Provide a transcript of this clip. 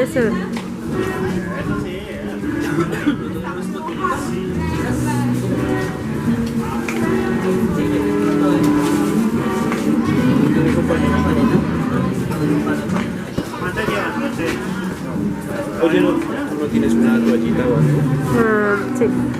puede ser. Oye, ¿no tienes una toallita o algo? Sí.